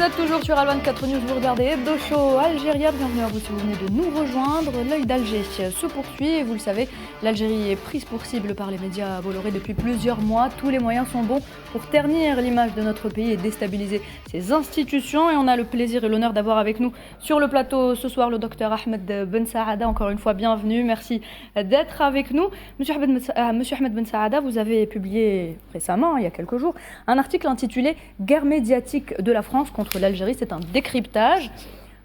êtes toujours sur Al24 News, vous regardez Hebdo Show Algérie. Bienvenue à vous si vous venez de nous rejoindre. L'œil d'Alger se poursuit et vous le savez, l'Algérie est prise pour cible par les médias Bolloré depuis plusieurs mois. Tous les moyens sont bons pour ternir l'image de notre pays et déstabiliser ses institutions. Et on a le plaisir et l'honneur d'avoir avec nous sur le plateau ce soir le docteur Ahmed Ben Saada. Encore une fois, bienvenue. Merci d'être avec nous. Monsieur Ahmed Ben Saada, vous avez publié récemment, il y a quelques jours, un article intitulé « Guerre médiatique de la France contre l'Algérie ». C'est un décryptage.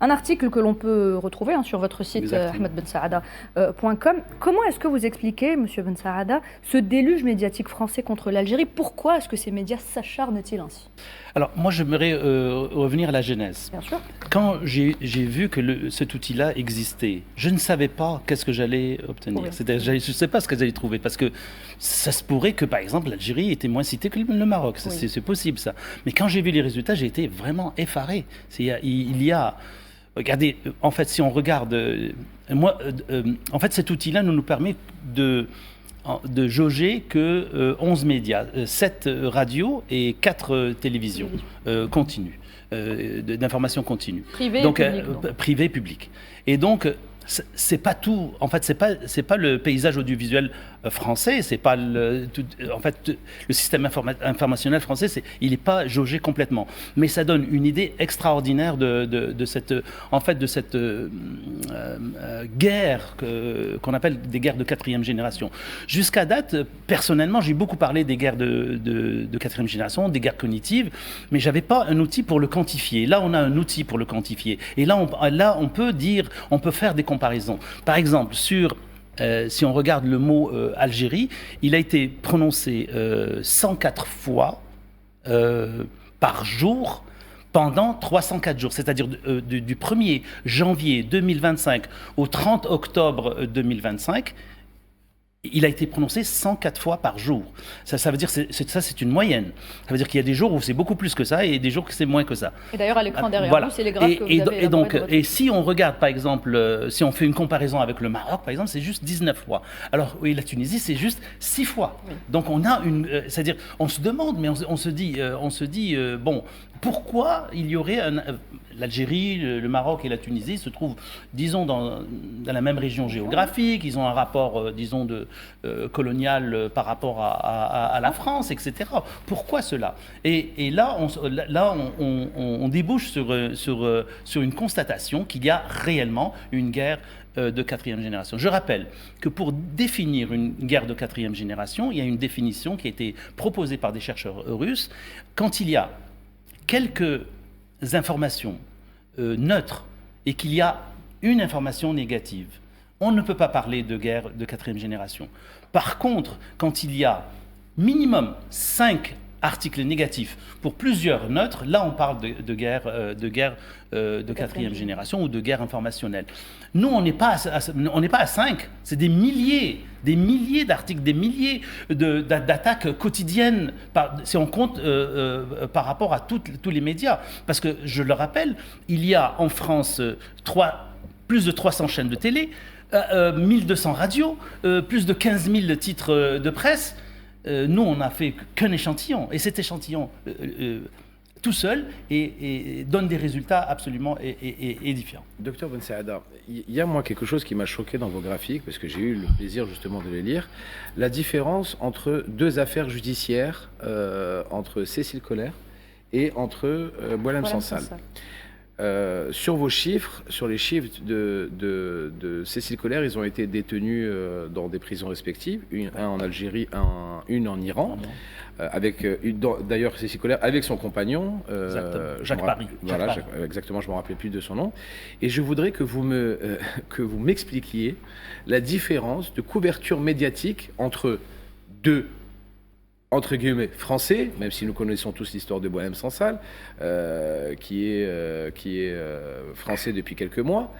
Un article que l'on peut retrouver sur votre site ahmedbensaada.com. Comment est-ce que vous expliquez, Monsieur Ben Saada, ce déluge médiatique français contre l'Algérie? Pourquoi est-ce que ces médias s'acharnent-ils ainsi? Alors, moi, j'aimerais revenir à la genèse. Bien sûr. Quand j'ai vu que cet outil-là existait, je ne savais pas qu'est-ce que j'allais obtenir. Je ne sais pas ce que j'allais trouver, parce que ça se pourrait que, par exemple, l'Algérie était moins citée que le Maroc. Oui. C'est possible, ça. Mais quand j'ai vu les résultats, j'ai été vraiment effaré. Regardez, en fait, si on regarde, en fait, cet outil-là nous permet de jauger que 11 médias, 7 radios et 4 télévisions continues, d'information continue. Privé et public. Et donc, c'est pas tout. En fait, c'est pas le paysage audiovisuel français. C'est pas le système informationnel français. Il n'est pas jaugé complètement. Mais ça donne une idée extraordinaire de cette guerre qu'on appelle des guerres de quatrième génération. Jusqu'à date, personnellement, j'ai beaucoup parlé des guerres de quatrième génération, des guerres cognitives, mais j'avais pas un outil pour le quantifier. Là, on a un outil pour le quantifier. Et là, on peut faire des comparaisons. Par exemple, si on regarde le mot Algérie, il a été prononcé 104 fois par jour pendant 304 jours, c'est-à-dire du 1er janvier 2025 au 30 octobre 2025, il a été prononcé 104 fois par jour. Ça veut dire c'est une moyenne. Ça veut dire qu'il y a des jours où c'est beaucoup plus que ça et des jours où c'est moins que ça. Et d'ailleurs, à l'écran derrière vous, c'est les graphes que vous avez et si on regarde, par exemple, si on fait une comparaison avec le Maroc, par exemple, c'est juste 19 fois. Alors, oui, la Tunisie, c'est juste 6 fois. Oui. Donc, on a c'est-à-dire, on se demande, mais on se dit, bon, pourquoi il y aurait l'Algérie, le Maroc et la Tunisie se trouvent, disons, dans la même région géographique, ils ont un rapport, disons, colonial par rapport à la France, etc. Pourquoi cela? Et là, on débouche sur une constatation qu'il y a réellement une guerre de quatrième génération. Je rappelle que pour définir une guerre de quatrième génération, il y a une définition qui a été proposée par des chercheurs russes. Quand il y a quelques informations neutres et qu'il y a une information négative, on ne peut pas parler de guerre de quatrième génération. Par contre, quand il y a minimum 5 articles négatifs pour plusieurs neutres, là on parle de guerre de quatrième génération ou de guerre informationnelle. Nous, on n'est pas à 5, c'est des milliers d'articles, des milliers d'attaques quotidiennes, si on compte par rapport à tous les médias. Parce que, je le rappelle, il y a en France plus de 300 chaînes de télé, 1200 radios, plus de 15 000 titres de presse. Nous, on n'a fait qu'un échantillon. Et cet échantillon, tout seul, et donne des résultats absolument édifiants. Docteur Ben Saada, il y a moi quelque chose qui m'a choqué dans vos graphiques, parce que j'ai eu le plaisir justement de les lire, la différence entre 2 affaires judiciaires, entre Cécile Coller et entre Boualem Sansal. Sur vos chiffres, sur les chiffres de Cécile Coller, ils ont été détenus dans des prisons respectives, un en Algérie, une en Iran, avec d'ailleurs Cécile Coller avec son compagnon, Jacques Paris. Voilà, exactement, je ne me rappelais plus de son nom. Et je voudrais que vous m'expliquiez la différence de couverture médiatique entre 2 entre guillemets français, même si nous connaissons tous l'histoire de Boualem Sansal, qui est français depuis quelques mois,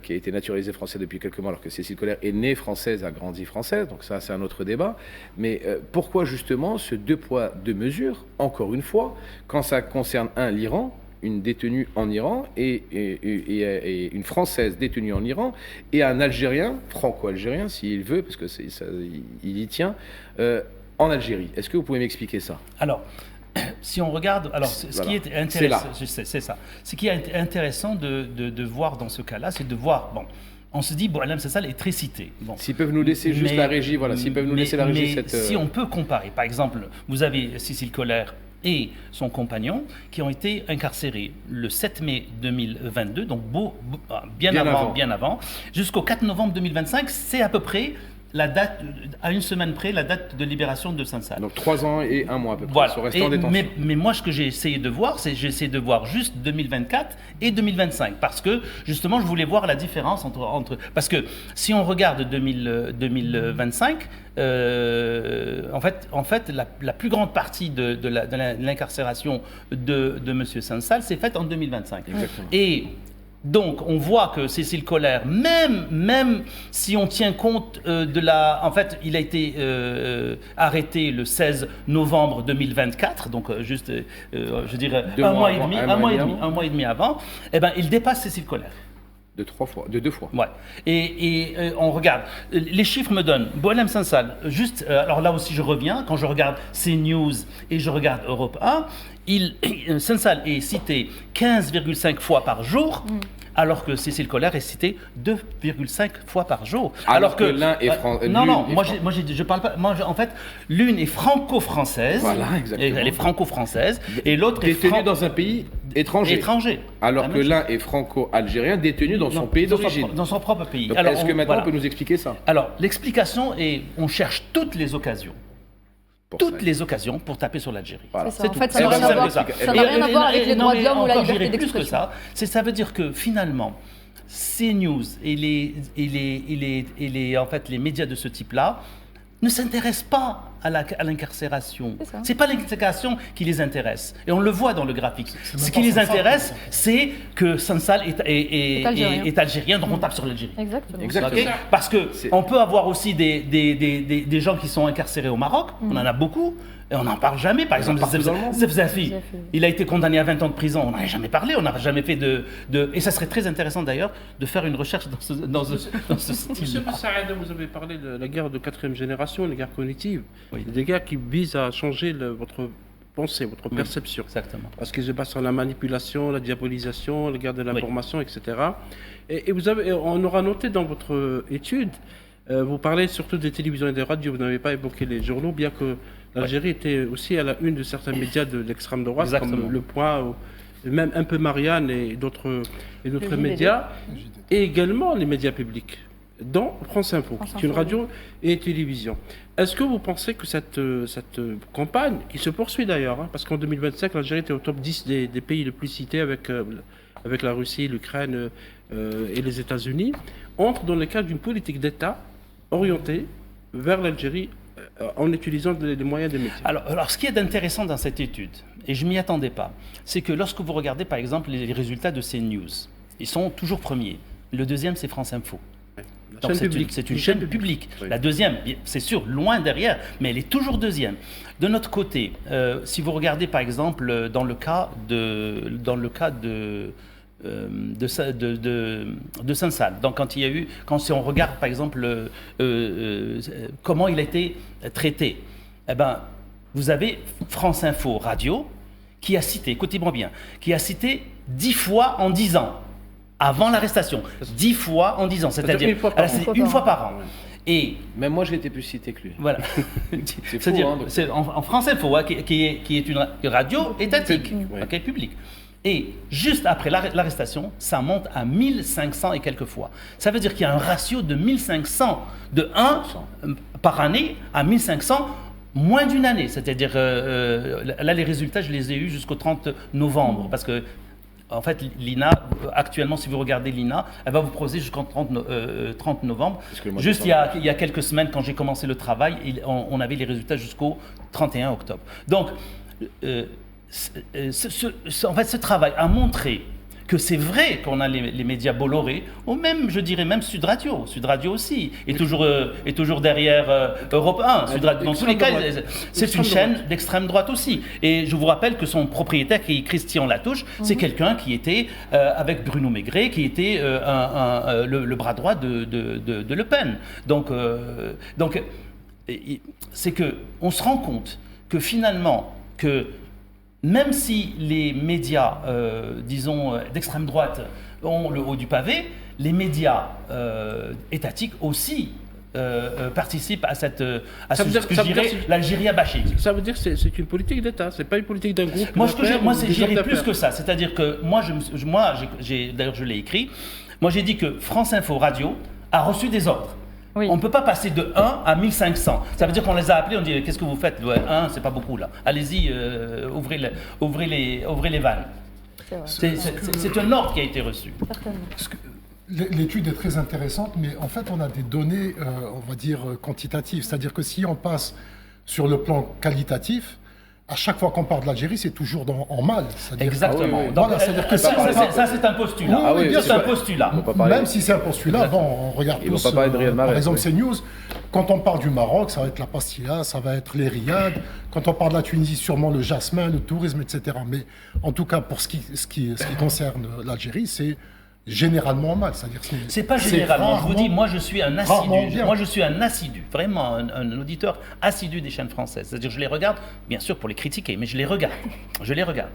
qui a été naturalisé français depuis quelques mois, alors que Cécile Coller est née française, a grandi française, donc ça c'est un autre débat. Mais pourquoi justement ce 2 poids 2 mesures, encore une fois, quand ça concerne l'Iran, une détenue en Iran et une Française détenue en Iran, et un Algérien, franco-algérien s'il veut, parce que il y tient, en Algérie. Est-ce que vous pouvez m'expliquer ça? Alors, si on regarde, alors ce Voilà. qui est intéressant, c'est ça. Ce qui est intéressant de voir dans ce cas-là, c'est de voir, bon, on se dit, Boualem Sansal est très cité. Bon. S'ils peuvent nous laisser juste la régie, voilà, s'ils peuvent nous laisser la régie. Si on peut comparer, par exemple, vous avez Cécile Collère et son compagnon qui ont été incarcérés le 7 mai 2022, donc bien avant, jusqu'au 4 novembre 2025, c'est à peu près la date, à une semaine près, la date de libération de Sansal. Donc 3 ans et 1 mois à peu près, voilà. sont restés en détention. Mais moi, ce que j'ai essayé de voir, c'est juste 2024 et 2025, parce que justement, je voulais voir la différence entre parce que si on regarde 2025, en fait, la plus grande partie de l'incarcération de M. Sansal s'est faite en 2025. Exactement. Et donc, on voit que Cécile Collère, même si on tient compte en fait, il a été arrêté le 16 novembre 2024, donc je dirais un mois et demi avant, eh ben, il dépasse Cécile Collère. De 2 fois. Ouais. Et on regarde. Les chiffres me donnent. Boualem Sansal, juste, alors là aussi je reviens, quand je regarde CNews et je regarde Europe 1, Sansal est cité 15,5 fois par jour. Alors que Cécile Collère est citée 2,5 fois par jour. Alors que l'un est je parle pas. Moi, en fait, l'une est franco-française. Voilà, exactement. Elle est franco-française. Et l'autre est détenue dans un pays étranger. Alors que l'un est franco-algérien, détenu dans son pays d'origine. Dans son propre pays. Donc, est-ce que maintenant on peut nous expliquer ça? Alors, l'explication est, on cherche toutes les occasions. Les occasions pour taper sur l'Algérie. Voilà. C'est en fait, ça n'a rien à voir avec les droits de l'homme ou la liberté d'expression. Ça veut dire que finalement, CNews et en fait, les médias de ce type-là ne s'intéressent pas à l'incarcération. C'est pas l'incarcération qui les intéresse. Et on le voit dans le graphique. Ce qui les intéresse, c'est que Sansal est algérien, donc on tape sur l'Algérie. Exactement. Okay? Parce qu'on peut avoir aussi des gens qui sont incarcérés au Maroc, on en a beaucoup, et on n'en parle jamais. Par exemple, Zefzafi, il a été condamné à 20 ans de prison, on n'en a jamais parlé, on n'a jamais fait Et ça serait très intéressant d'ailleurs de faire une recherche dans ce style. Monsieur Saad, vous avez parlé de la guerre de 4e génération, la guerre cognitive. Oui. Des guerres qui visent à changer votre pensée, votre perception. Exactement. Parce qu'ils se basent sur la manipulation, la diabolisation, la guerre de l'information, etc. Et on aura noté dans votre étude, vous parlez surtout des télévisions et des radios, vous n'avez pas évoqué les journaux, bien que l'Algérie était aussi à la une de certains médias de l'extrême droite, comme Le Point, même un peu Marianne et d'autres médias, et également les médias publics, dont France Info, qui est une radio et une télévision. Est-ce que vous pensez que cette campagne, qui se poursuit d'ailleurs, parce qu'en 2025, l'Algérie était au top 10 des pays les plus cités avec la Russie, l'Ukraine et les États-Unis, entre dans le cadre d'une politique d'État orientée vers l'Algérie en utilisant les moyens des médias? Alors, ce qui est intéressant dans cette étude, et je ne m'y attendais pas, c'est que lorsque vous regardez par exemple les résultats de CNews, ils sont toujours premiers. Le deuxième, c'est France Info. Donc c'est une chaîne publique. Oui. La deuxième, c'est sûr, loin derrière, mais elle est toujours deuxième. De notre côté, si vous regardez par exemple dans le cas de Sansal. Donc si on regarde par exemple comment il a été traité, eh ben, vous avez France Info Radio qui a cité, écoutez-moi bien, qui a cité 10 fois en 10 ans, avant l'arrestation. 10 fois en 10 ans, c'est-à-dire une fois par an. Et même moi, j'ai été plus cité que lui. Voilà. C'est en France Info, qui est une radio étatique, publique. Et juste après l'arrestation, ça monte à 1500 et quelques fois. Ça veut dire qu'il y a un ratio de 1500, de 1 par année à 1500, moins d'une année. C'est-à-dire, là, les résultats, je les ai eus jusqu'au 30 novembre. Parce que, en fait, l'INA, actuellement, si vous regardez l'INA, elle va vous proposer jusqu'au 30 novembre. Juste il y a quelques semaines, quand j'ai commencé le travail, on avait les résultats jusqu'au 31 octobre. Donc, en fait, ce travail a montré que c'est vrai qu'on a les médias Bolloré, ou même, je dirais, même Sud Radio. Sud Radio aussi est toujours derrière Europe 1. Sud Radio, dans tous les cas, c'est une chaîne d'extrême droite aussi. Et je vous rappelle que son propriétaire, qui est Christian Latouche, c'est quelqu'un qui était avec Bruno Maigret, qui était le bras droit de Le Pen. Donc c'est que on se rend compte que finalement, que même si les médias, disons, d'extrême droite ont le haut du pavé, les médias étatiques aussi participent à ce que je dirais l'Algérie bashing. Ça veut dire que c'est une politique d'État, c'est pas une politique d'un groupe. Moi, j'irais plus que ça. C'est-à-dire que d'ailleurs je l'ai écrit, moi j'ai dit que France Info Radio a reçu des ordres. Oui. On ne peut pas passer de 1 à 1500. Ça veut dire qu'on les a appelés, on dit qu'est-ce que vous faites? 1, c'est pas beaucoup là. Allez-y, ouvrez les vannes. C'est un ordre qui a été reçu. Certainement. L'étude est très intéressante, mais en fait, on a des données, on va dire, quantitatives. C'est-à-dire que si on passe sur le plan qualitatif, à chaque fois qu'on parle de l'Algérie, c'est toujours en mal. Exactement. Ah oui. Donc, Voilà, c'est-à-dire que ça, c'est un postulat. Oui, oui, bien c'est sûr. un postulat. Même si c'est un postulat, bon, on regarde Ils vont tous, pas parler de Riyad Mahrez, par exemple, oui. CNews. Quand on parle du Maroc, ça va être la pastilla, ça va être les riad. Quand on parle de la Tunisie, sûrement le jasmin, le tourisme, etc. Mais en tout cas, pour ce qui concerne l'Algérie, c'est généralement mal. C'est-à-dire c'est pas généralement. Je vous dis, moi je suis un assidu. bien. Moi je suis un assidu, vraiment un auditeur assidu des chaînes françaises. C'est-à-dire je les regarde, bien sûr pour les critiquer, mais je les regarde. Je les regarde.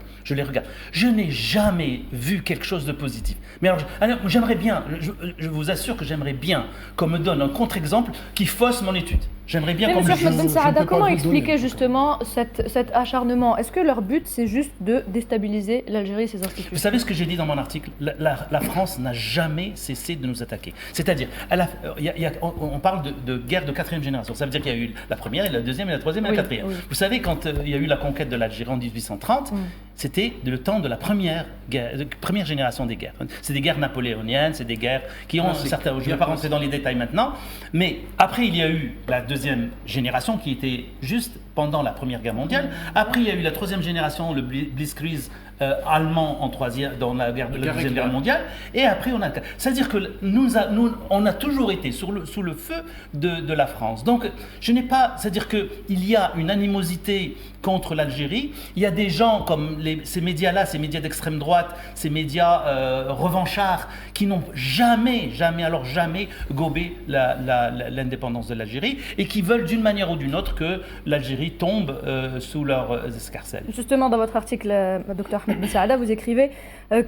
Je n'ai jamais vu quelque chose de positif. Mais alors j'aimerais bien, je vous assure que j'aimerais bien qu'on me donne un contre-exemple qui fausse mon étude. J'aimerais bien Mais qu'on me Monsieur le Ahmed dise. Ben Saada, peux pas comment vous expliquer donner. justement cet acharnement? Est-ce que leur but, c'est juste de déstabiliser l'Algérie et ses institutions? Vous savez ce que j'ai dit dans mon article? La France n'a jamais cessé de nous attaquer. C'est-à-dire, on parle de guerre de quatrième génération. Ça veut dire qu'il y a eu la première, et la deuxième, et la troisième, et Oui, la quatrième. oui. Vous savez, quand il y a eu la conquête de l'Algérie en 1830, c'était le temps de la première génération des guerres. C'est des guerres napoléoniennes, c'est des guerres qui ont certains... Je ne vais pas rentrer dans les détails maintenant, mais après, il y a eu la deuxième génération qui était juste pendant la Première Guerre mondiale. Après, il y a eu la troisième génération, le Blitzkrieg allemand dans la Deuxième Guerre mondiale. Et après, c'est-à-dire que on a toujours été sous le feu de la France. Donc, c'est-à-dire qu'il y a une animosité contre l'Algérie. Il y a des gens comme ces médias-là, ces médias d'extrême droite, ces médias revanchards, qui n'ont jamais gobé l'indépendance de l'Algérie et qui veulent d'une manière ou d'une autre que l'Algérie tombe sous leurs escarcelles. Justement, dans votre article, Dr Ahmed Ben Saada, vous écrivez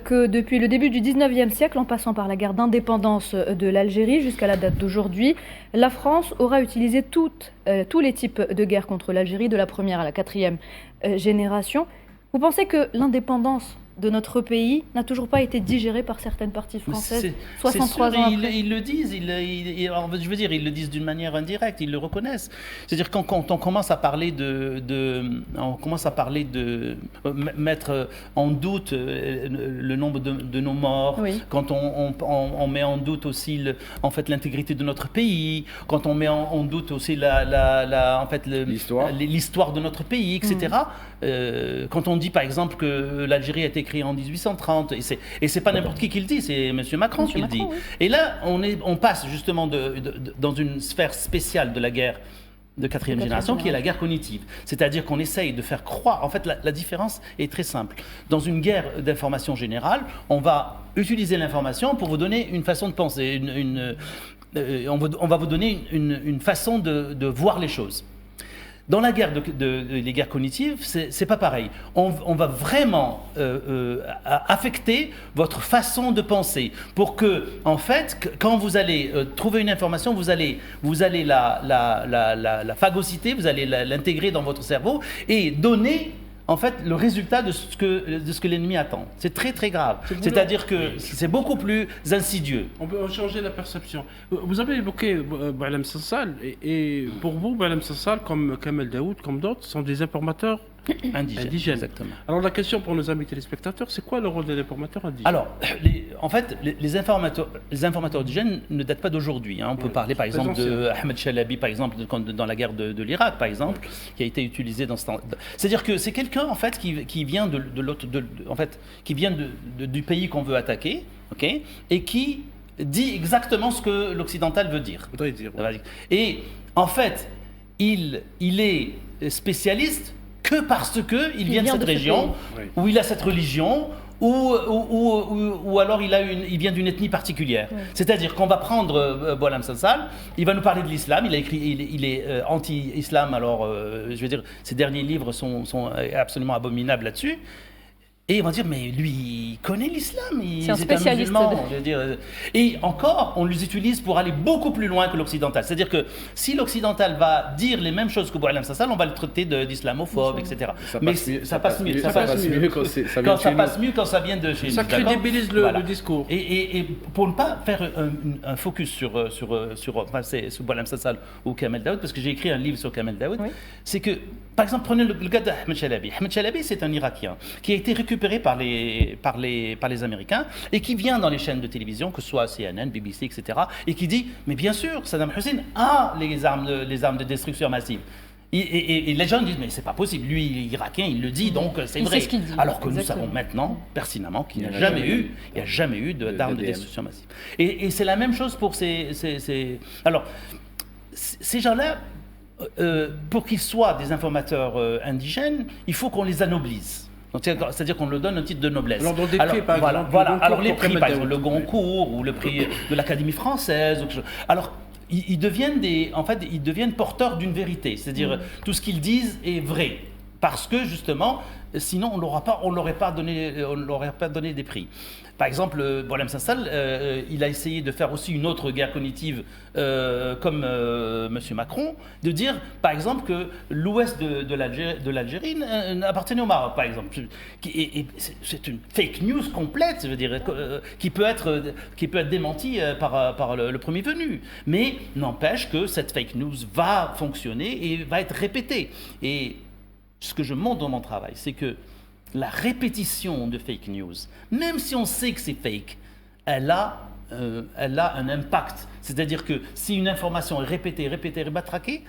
que depuis le début du 19e siècle, en passant par la guerre d'indépendance de l'Algérie jusqu'à la date d'aujourd'hui, la France aura utilisé tous les types de guerres contre l'Algérie, de la première à la quatrième génération. Vous pensez que l'indépendance de notre pays n'a toujours pas été digérée par certaines parties françaises 63 ans après? Ils le disent, je veux dire, ils le disent d'une manière indirecte, ils le reconnaissent. C'est-à-dire quand on commence à parler mettre en doute le nombre de nos morts, Oui. quand on met en doute aussi l'intégrité de notre pays, quand on met en doute aussi l'histoire de notre pays, etc. Quand on dit par exemple que l'Algérie a été créée en 1830, et c'est pas n'importe qui le dit, c'est M. Macron qui le dit. Oui. Et là, on passe justement dans une sphère spéciale de la guerre de quatrième génération, qui est la guerre cognitive. C'est-à-dire qu'on essaye de faire croire... En fait, la différence est très simple. Dans une guerre d'information générale, on va utiliser l'information pour vous donner une façon de penser, on va vous donner une façon de voir les choses. Dans la guerre les guerres cognitives, c'est pas pareil. On va vraiment affecter votre façon de penser pour que, en fait, quand vous allez trouver une information, vous allez la phagocyter, vous allez l'intégrer dans votre cerveau et donner en fait le résultat de ce que l'ennemi attend. C'est très très grave. C'est-à-dire que c'est beaucoup plus insidieux. On peut changer la perception. Vous avez évoqué Boualem Sassal, et pour vous, Boualem Sassal, comme Kamel Daoud, comme d'autres, sont des informateurs indigènes. Exactement. Alors la question pour nos amis téléspectateurs, c'est quoi le rôle des informateurs indigènes? Alors, en fait, les informateurs indigènes ne datent pas d'aujourd'hui. On peut parler par exemple de Ahmed Chalabi, par exemple, dans la guerre de l'Irak, par exemple, qui a été utilisé dans ce temps. C'est-à-dire que c'est quelqu'un en fait qui vient du pays qu'on veut attaquer, ok, et qui dit exactement ce que l'occidental veut dire. Et en fait, il est spécialiste que parce qu'il vient de cette région, où il a cette religion, ou alors il vient d'une ethnie particulière. Oui. C'est-à-dire qu'on va prendre Boualem Sansal, il va nous parler de l'islam, il est anti-islam, alors je veux dire, ses derniers livres sont absolument abominables là-dessus. Et ils vont dire, mais lui, il connaît l'islam, c'est un spécialiste. musulman. Je veux dire, et encore, on les utilise pour aller beaucoup plus loin que l'occidental. C'est-à-dire que si l'occidental va dire les mêmes choses que Boualem Sansal, on va le traiter d'islamophobe, etc. Mais ça passe mieux. Ça passe mieux quand ça vient de chez nous. Ça crédibilise le discours. Et pour ne pas faire un focus sur Boualem Sansal ou Kamel Daoud, parce que j'ai écrit un livre sur Kamel Daoud, Oui. c'est que, par exemple, prenez le cas d'Ahmed Chalabi. Ahmed Chalabi, c'est un Irakien qui a été récupéré par les Américains et qui vient dans les chaînes de télévision, que ce soit CNN, BBC, etc., et qui dit, mais bien sûr, Saddam Hussein a les armes de destruction massive. Et les gens disent, mais c'est pas possible, lui, il est irakien, il le dit, donc c'est Il vrai. sait ce qu'il dit. Alors que nous Exactement. savons maintenant, pertinemment, qu'il n'y a jamais eu d'armes de d'ADM. destruction massive. Et c'est la même chose pour Alors, ces gens-là, pour qu'ils soient des informateurs indigènes, il faut qu'on les anoblisse. Donc, c'est-à-dire qu'on leur donne un titre de noblesse. Alors, dans des prix, par exemple, Voilà. le Goncourt Alors, les pour prix, Kamel par Daoud. exemple, le Goncourt ou le prix de l'Académie française. Ou quelque chose. Alors, ils deviennent porteurs d'une vérité. C'est-à-dire, tout ce qu'ils disent est vrai. Parce que, justement, sinon, on ne leur aurait pas donné des prix. Par exemple, Boualem Sansal, il a essayé de faire aussi une autre guerre cognitive comme M. Macron, de dire, par exemple, que l'ouest de l'Algérie appartenait au Maroc, par exemple. Et c'est une fake news complète, je veux dire, qui peut être démentie par le premier venu. Mais n'empêche que cette fake news va fonctionner et va être répétée. Et ce que je montre dans mon travail, c'est que la répétition de fake news, même si on sait que c'est fake, elle a un impact. C'est-à-dire que si une information est répétée, matraquée,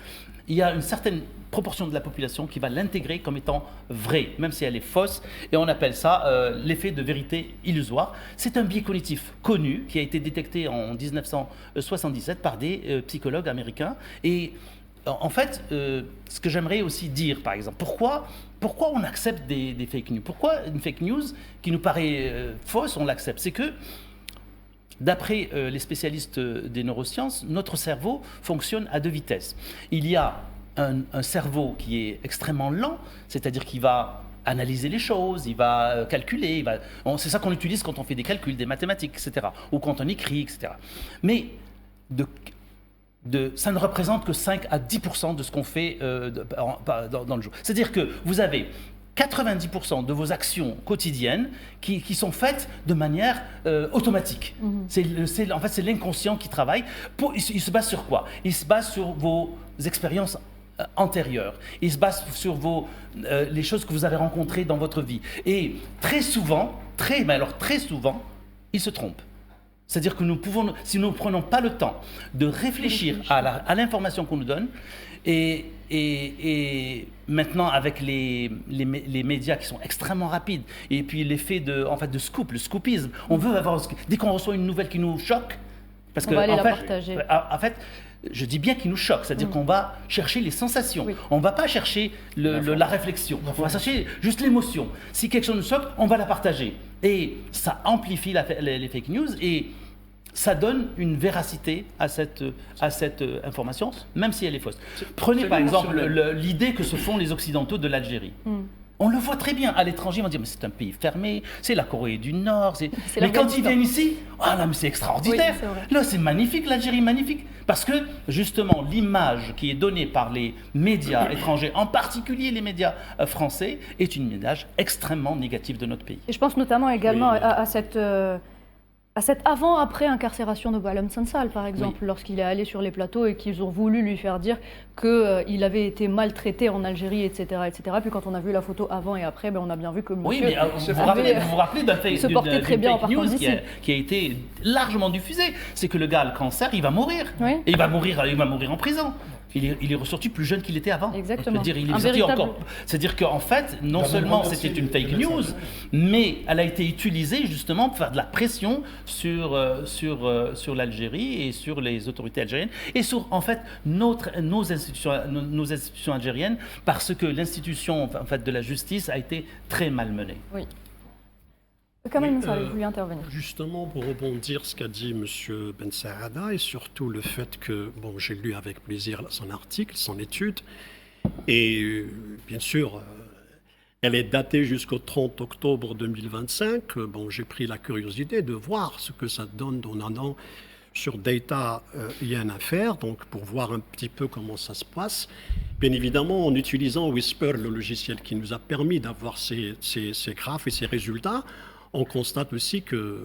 il y a une certaine proportion de la population qui va l'intégrer comme étant vraie, même si elle est fausse. Et on appelle ça l'effet de vérité illusoire. C'est un biais cognitif connu qui a été détecté en 1977 par des psychologues américains. Et en fait, ce que j'aimerais aussi dire, par exemple, pourquoi on accepte des fake news? Pourquoi une fake news qui nous paraît fausse, on l'accepte? C'est que, d'après les spécialistes des neurosciences, notre cerveau fonctionne à deux vitesses. Il y a un cerveau qui est extrêmement lent, c'est-à-dire qu'il va analyser les choses, il va calculer, c'est ça qu'on utilise quand on fait des calculs, des mathématiques, etc., ou quand on écrit, etc. Mais ça ne représente que 5 à 10% de ce qu'on fait dans le jour. C'est-à-dire que vous avez 90% de vos actions quotidiennes qui sont faites de manière automatique. En fait, c'est l'inconscient qui travaille. Il se base sur quoi? Il se base sur vos expériences antérieures. Il se base sur les choses que vous avez rencontrées dans votre vie. Et très souvent, il se trompe. C'est-à-dire que si nous ne prenons pas le temps de réfléchir à l'information qu'on nous donne, et maintenant avec les médias qui sont extrêmement rapides, et puis l'effet de scoop, le scoopisme, on veut avoir, dès qu'on reçoit une nouvelle qui nous choque, parce on va aller la partager. En fait, je dis bien qu'il nous choque, c'est-à-dire qu'on va chercher les sensations. Oui. On ne va pas chercher la réflexion. On va chercher juste l'émotion. Si quelque chose nous choque, on va la partager. Et ça amplifie les fake news et ça donne une véracité à cette information, même si elle est fausse. Prenez par exemple l'idée que se font les Occidentaux de l'Algérie. On le voit très bien à l'étranger, on va dire mais c'est un pays fermé, c'est la Corée du Nord. Mais quand ils viennent ici, là mais c'est extraordinaire. Oui, c'est vrai. Là c'est magnifique, l'Algérie magnifique. Parce que justement l'image qui est donnée par les médias étrangers, en particulier les médias français, est une image extrêmement négative de notre pays. Et je pense notamment également à cette avant-après incarcération de Boualem Sansal, par exemple, lorsqu'il est allé sur les plateaux et qu'ils ont voulu lui faire dire qu'il avait été maltraité en Algérie, etc., etc. Puis quand on a vu la photo avant et après, on a bien vu que monsieur mais vous vous rappelez d'un fake news qui a été largement diffusé. C'est que le gars a le cancer, il va mourir. Oui. Et il va mourir en prison. Il est ressorti plus jeune qu'il était avant. Exactement. Je veux dire, il est ressorti encore. C'est-à-dire qu'en fait, non seulement c'était une fake news, mais elle a été utilisée justement pour faire de la pression sur l'Algérie et sur les autorités algériennes et sur en fait nos institutions algériennes, parce que l'institution en fait de la justice a été très malmenée. Oui. Kamal Mensari, vous voulez intervenir. Justement, pour rebondir ce qu'a dit M. Ben Saada, et surtout le fait que, bon, j'ai lu avec plaisir son article, son étude, et bien sûr, elle est datée jusqu'au 30 octobre 2025. Bon, j'ai pris la curiosité de voir ce que ça donne dans un an sur Data IN Affaires, donc pour voir un petit peu comment ça se passe. Bien évidemment, en utilisant Whisper, le logiciel qui nous a permis d'avoir ces graphes et ces résultats, on constate aussi que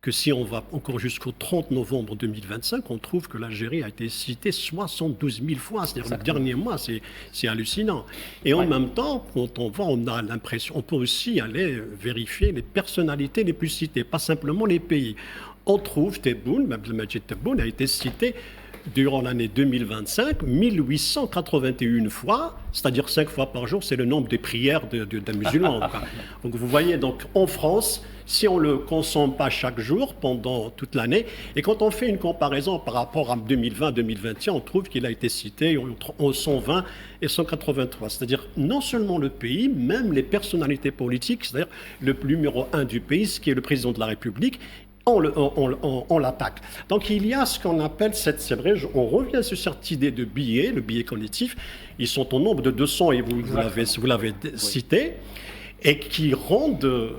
si on va encore jusqu'au 30 novembre 2025, on trouve que l'Algérie a été citée 72 000 fois. C'est-à-dire le dernier mois, c'est hallucinant. Et en même temps, quand on va, on a l'impression, on peut aussi aller vérifier les personnalités les plus citées, pas simplement les pays. On trouve Tebboune, Abdelmajid Tebboune a été cité durant l'année 2025, 1881 fois, c'est-à-dire 5 fois par jour, c'est le nombre des prières d'un musulman. Donc vous voyez, donc en France, si on ne le consomme pas chaque jour pendant toute l'année, et quand on fait une comparaison par rapport à 2020-2021, on trouve qu'il a été cité en 120 et 183. C'est-à-dire non seulement le pays, même les personnalités politiques, c'est-à-dire le numéro 1 du pays, ce qui est le président de la République, on l'attaque. Donc il y a ce qu'on appelle, c'est vrai, on revient sur cette idée de billets, le billet cognitif, ils sont au nombre de 200 et vous l'avez cité, et qui rendent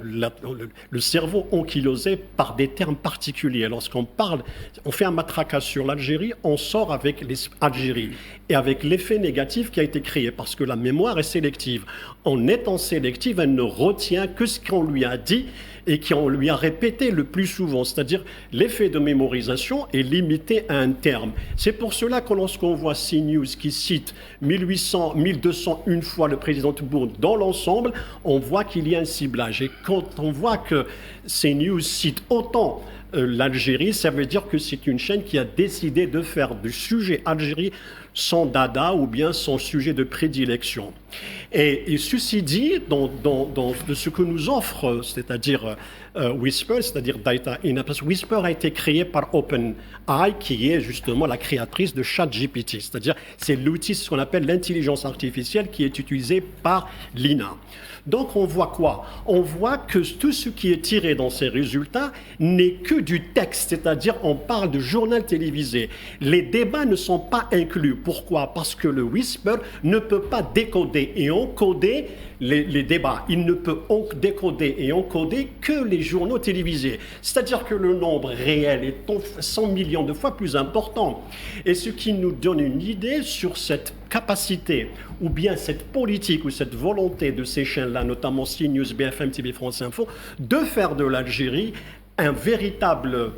le cerveau ankylosé par des termes particuliers. Lorsqu'on parle, on fait un matraquage sur l'Algérie, on sort avec l'Algérie et avec l'effet négatif qui a été créé parce que la mémoire est sélective. En étant sélective, elle ne retient que ce qu'on lui a dit et qu'on lui a répété le plus souvent. C'est-à-dire l'effet de mémorisation est limité à un terme. C'est pour cela que lorsqu'on voit CNews qui cite 1201 fois le président Tebboune dans l'ensemble, on voit qu'il y a un ciblage. Et quand on voit que CNews cite autant l'Algérie, ça veut dire que c'est une chaîne qui a décidé de faire du sujet Algérie son dada ou bien son sujet de prédilection. Et ceci dit, de ce que nous offre, c'est-à-dire Whisper, c'est-à-dire Data IN, parce que Whisper a été créé par OpenAI, qui est justement la créatrice de ChatGPT, c'est-à-dire c'est l'outil, ce qu'on appelle l'intelligence artificielle qui est utilisée par l'INA. Donc on voit quoi? On voit que tout ce qui est tiré dans ces résultats n'est que du texte, c'est-à-dire on parle de journal télévisé. Les débats ne sont pas inclus. Pourquoi? Parce que le Whisper ne peut pas décoder et encoder les débats. Il ne peut décoder et encoder que les journaux télévisés. C'est-à-dire que le nombre réel est 100 millions de fois plus important. Et ce qui nous donne une idée sur cette capacité ou bien cette politique ou cette volonté de ces chaînes-là, notamment CNews, BFM TV, France Info, de faire de l'Algérie un véritable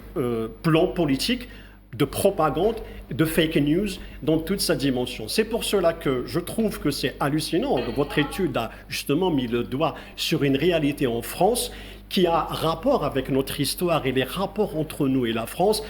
plan politique de propagande, de fake news dans toute sa dimension. C'est pour cela que je trouve que c'est hallucinant. Votre étude a justement mis le doigt sur une réalité en France qui a rapport avec notre histoire et les rapports entre nous et la France,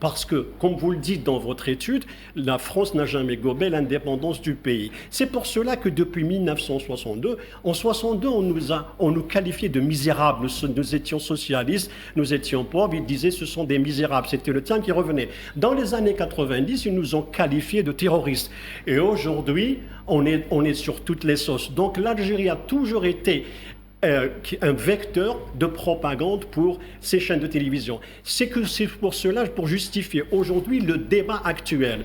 parce que, comme vous le dites dans votre étude, la France n'a jamais gobé l'indépendance du pays. C'est pour cela que depuis 1962, en 62, on nous qualifiait de misérables. Nous étions socialistes, nous étions pauvres, ils disaient ce sont des misérables. C'était le terme qui revenait. Dans les années 90, ils nous ont qualifiés de terroristes. Et aujourd'hui, on est sur toutes les sauces. Donc l'Algérie a toujours été un vecteur de propagande pour ces chaînes de télévision. C'est pour cela, pour justifier aujourd'hui le débat actuel,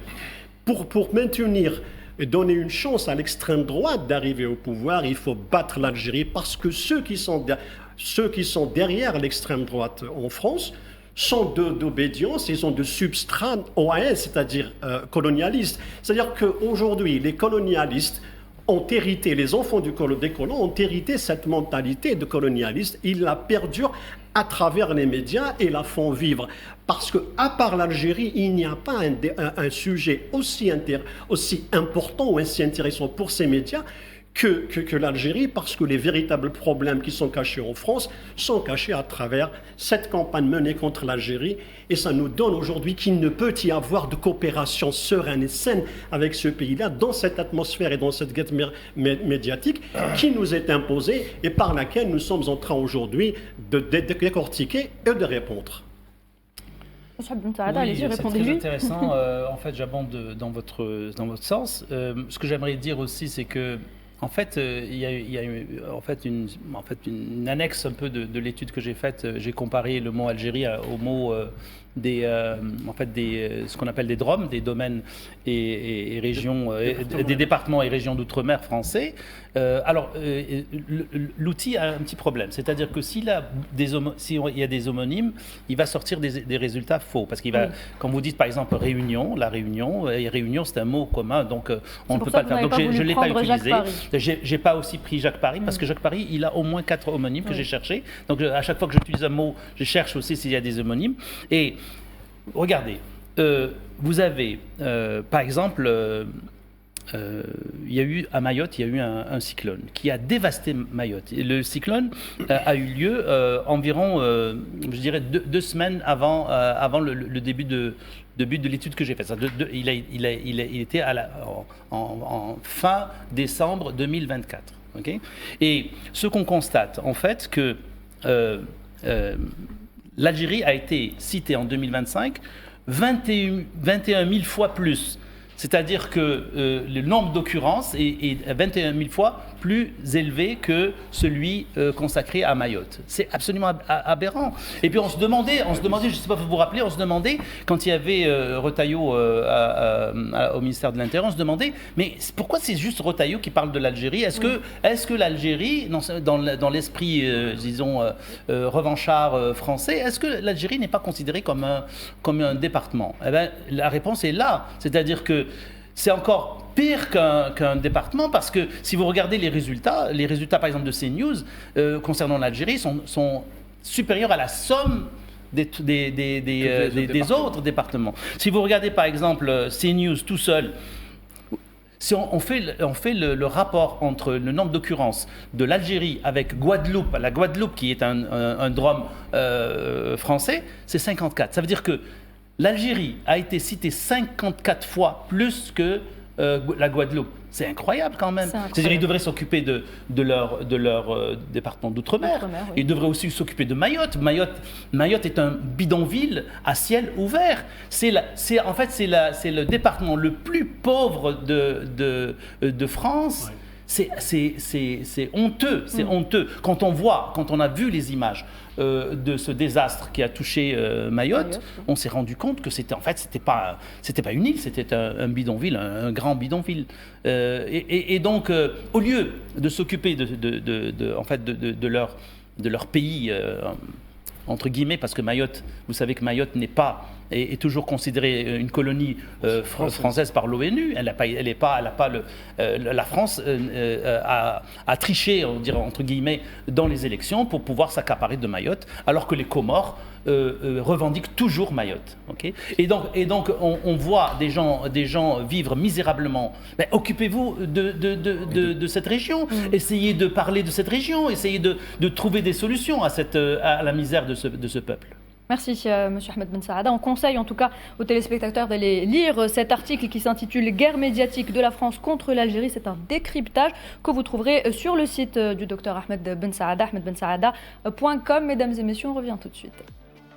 pour maintenir et donner une chance à l'extrême droite d'arriver au pouvoir, il faut battre l'Algérie parce que ceux qui sont derrière l'extrême droite en France sont d'obédience, ils ont de substrat OAS, c'est-à-dire colonialistes. C'est-à-dire qu'aujourd'hui, les colonialistes ont hérité, les enfants des colons ont hérité cette mentalité de colonialiste. Ils la perdurent à travers les médias et la font vivre. Parce qu'à part l'Algérie, il n'y a pas un sujet aussi important ou aussi intéressant pour ces médias que l'Algérie, parce que les véritables problèmes qui sont cachés en France sont cachés à travers cette campagne menée contre l'Algérie. Et ça nous donne aujourd'hui qu'il ne peut y avoir de coopération sereine et saine avec ce pays-là, dans cette atmosphère et dans cette guerre médiatique qui nous est imposée et par laquelle nous sommes en train aujourd'hui de décortiquer et de répondre. Oui, c'est très intéressant. En fait, j'abonde dans votre sens. Ce que j'aimerais dire aussi, c'est que En fait, il y a eu une annexe un peu de l'étude que j'ai faite. J'ai comparé le mot Algérie au mot ce qu'on appelle des DROM, des domaines et régions, des départements et régions d'outre-mer français. L'outil a un petit problème, c'est-à-dire que s'il y a des homonymes, il va sortir des résultats faux, parce qu'il va, quand vous dites par exemple Réunion, Réunion c'est un mot commun, donc on ne peut pas le faire. Donc je ne l'ai pas utilisé. J'ai pas aussi pris Jacques Paris, parce que Jacques Paris, il a au moins 4 homonymes que j'ai cherchés. Donc à chaque fois que j'utilise un mot, je cherche aussi s'il y a des homonymes. Et regardez, vous avez, par exemple, il y a eu à Mayotte, il y a eu un cyclone qui a dévasté Mayotte. Et le cyclone a eu lieu environ, je dirais, 2 semaines avant le début de l'étude que j'ai faite. Il était en fin décembre 2024. Okay, et ce qu'on constate, en fait, que l'Algérie a été citée en 2025 21 000 fois plus. C'est-à-dire que le nombre d'occurrences est 21 000 fois plus élevé que celui consacré à Mayotte. C'est absolument aberrant. Et puis on se demandait, je ne sais pas si vous vous rappelez, quand il y avait Retailleau au ministère de l'Intérieur, on se demandait, mais pourquoi c'est juste Retailleau qui parle de l'Algérie ? Est-ce que l'Algérie, dans l'esprit, disons, revanchard français, est-ce que l'Algérie n'est pas considérée comme un département ? Eh bien, la réponse est là. C'est-à-dire que c'est encore pire qu'un département, parce que si vous regardez les résultats par exemple de CNews concernant l'Algérie sont supérieurs à la somme des autres départements. Si vous regardez par exemple CNews tout seul, si on fait le rapport entre le nombre d'occurrences de l'Algérie avec Guadeloupe, la Guadeloupe qui est un DROM français, c'est 54. Ça veut dire que l'Algérie a été citée 54 fois plus que la Guadeloupe. C'est incroyable quand même. C'est-à-dire qu'ils devraient s'occuper de leur département d'outre-mer. Oui. Ils devraient aussi s'occuper de Mayotte. Mayotte est un bidonville à ciel ouvert. C'est le département le plus pauvre de France. Ouais. C'est honteux, honteux. Quand on a vu les images de ce désastre qui a touché Mayotte, on s'est rendu compte que c'était pas une île, c'était un bidonville, un grand bidonville. Et donc, au lieu de s'occuper de leur pays, entre guillemets, parce que Mayotte, vous savez que Mayotte est toujours considérée une colonie française par l'ONU. La France a triché, on dirait entre guillemets, dans les élections pour pouvoir s'accaparer de Mayotte, alors que les Comores revendiquent toujours Mayotte. Okay, et donc on voit des gens vivre misérablement. Mais occupez-vous de cette région. Essayez de parler de cette région. Essayez de trouver des solutions à la misère de ce peuple. Merci, M. Ahmed Ben Saada. On conseille en tout cas aux téléspectateurs d'aller lire cet article qui s'intitule « Guerre médiatique de la France contre l'Algérie ». C'est un décryptage que vous trouverez sur le site du docteur Ahmed Ben Saada, ahmedbensaada.com. Mesdames et messieurs, on revient tout de suite.